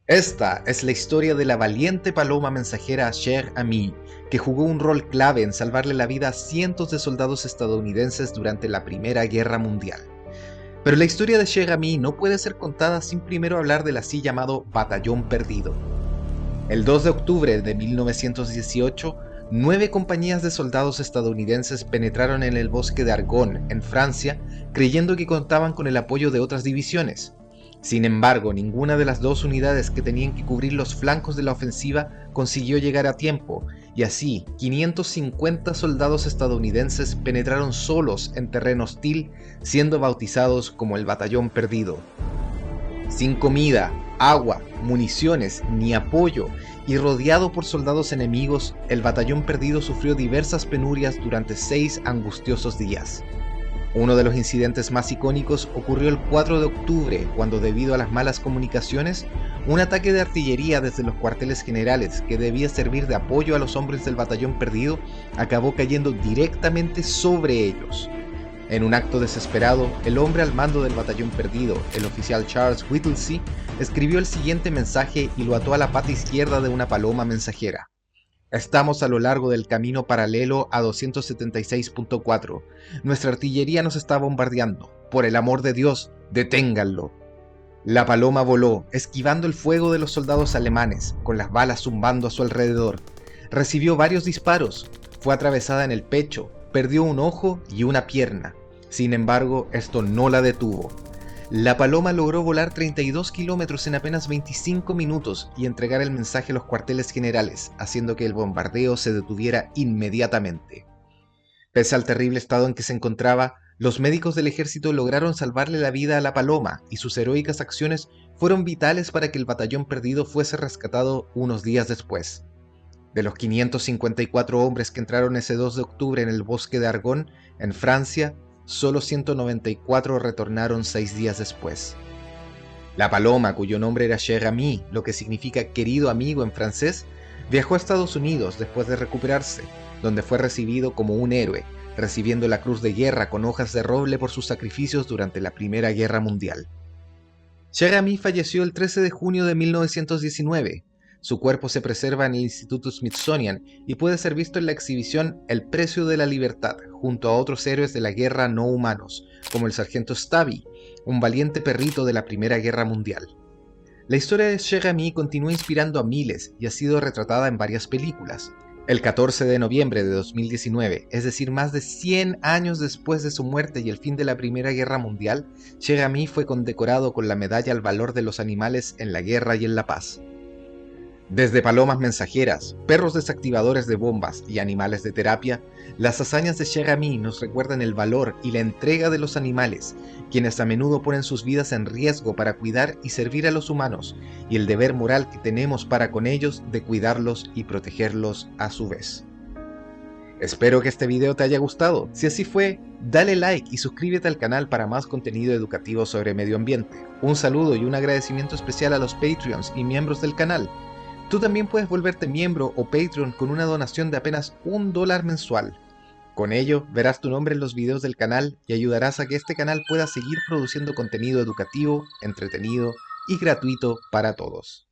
Esta es la historia de la valiente paloma mensajera Cher Ami, que jugó un rol clave en salvarle la vida a cientos de soldados estadounidenses durante la Primera Guerra Mundial. Pero la historia de Cher Ami no puede ser contada sin primero hablar del así llamado Batallón Perdido. El 2 de octubre de 1918, 9 compañías de soldados estadounidenses penetraron en el bosque de Argonne, en Francia, creyendo que contaban con el apoyo de otras divisiones. Sin embargo, ninguna de las 2 unidades que tenían que cubrir los flancos de la ofensiva consiguió llegar a tiempo, y así 550 soldados estadounidenses penetraron solos en terreno hostil, siendo bautizados como el Batallón Perdido. Sin comida, agua, municiones ni apoyo, y rodeado por soldados enemigos, el Batallón Perdido sufrió diversas penurias durante 6 angustiosos días. Uno de los incidentes más icónicos ocurrió el 4 de octubre, cuando debido a las malas comunicaciones, un ataque de artillería desde los cuarteles generales, que debía servir de apoyo a los hombres del Batallón Perdido, acabó cayendo directamente sobre ellos. En un acto desesperado, el hombre al mando del Batallón Perdido, el oficial Charles Whittlesey, escribió el siguiente mensaje y lo ató a la pata izquierda de una paloma mensajera. Estamos a lo largo del camino paralelo a 276.4. Nuestra artillería nos está bombardeando. Por el amor de Dios, deténganlo. La paloma voló, esquivando el fuego de los soldados alemanes, con las balas zumbando a su alrededor. Recibió varios disparos, fue atravesada en el pecho, perdió un ojo y una pierna. Sin embargo, esto no la detuvo. La paloma logró volar 32 kilómetros en apenas 25 minutos y entregar el mensaje a los cuarteles generales, haciendo que el bombardeo se detuviera inmediatamente. Pese al terrible estado en que se encontraba, los médicos del ejército lograron salvarle la vida a la paloma y sus heroicas acciones fueron vitales para que el Batallón Perdido fuese rescatado unos días después. De los 554 hombres que entraron ese 2 de octubre en el bosque de Argonne, en Francia, solo 194 retornaron 6 días después. La paloma, cuyo nombre era Cher Ami, lo que significa querido amigo en francés, viajó a Estados Unidos después de recuperarse, donde fue recibido como un héroe, recibiendo la Cruz de Guerra con hojas de roble por sus sacrificios durante la Primera Guerra Mundial. Cher Ami falleció el 13 de junio de 1919. Su cuerpo se preserva en el Instituto Smithsonian y puede ser visto en la exhibición El precio de la libertad, junto a otros héroes de la guerra no humanos, como el sargento Stabby, un valiente perrito de la Primera Guerra Mundial. La historia de Cher Ami continúa inspirando a miles y ha sido retratada en varias películas. El 14 de noviembre de 2019, es decir, más de 100 años después de su muerte y el fin de la Primera Guerra Mundial, Cher Ami fue condecorado con la Medalla al Valor de los Animales en la Guerra y en la Paz. Desde palomas mensajeras, perros desactivadores de bombas y animales de terapia, las hazañas de Cher Ami nos recuerdan el valor y la entrega de los animales, quienes a menudo ponen sus vidas en riesgo para cuidar y servir a los humanos, y el deber moral que tenemos para con ellos de cuidarlos y protegerlos a su vez. Espero que este video te haya gustado. Si así fue, dale like y suscríbete al canal para más contenido educativo sobre medio ambiente. Un saludo y un agradecimiento especial a los Patreons y miembros del canal. Tú también puedes volverte miembro o Patreon con una donación de apenas $1 mensual. Con ello, verás tu nombre en los videos del canal y ayudarás a que este canal pueda seguir produciendo contenido educativo, entretenido y gratuito para todos.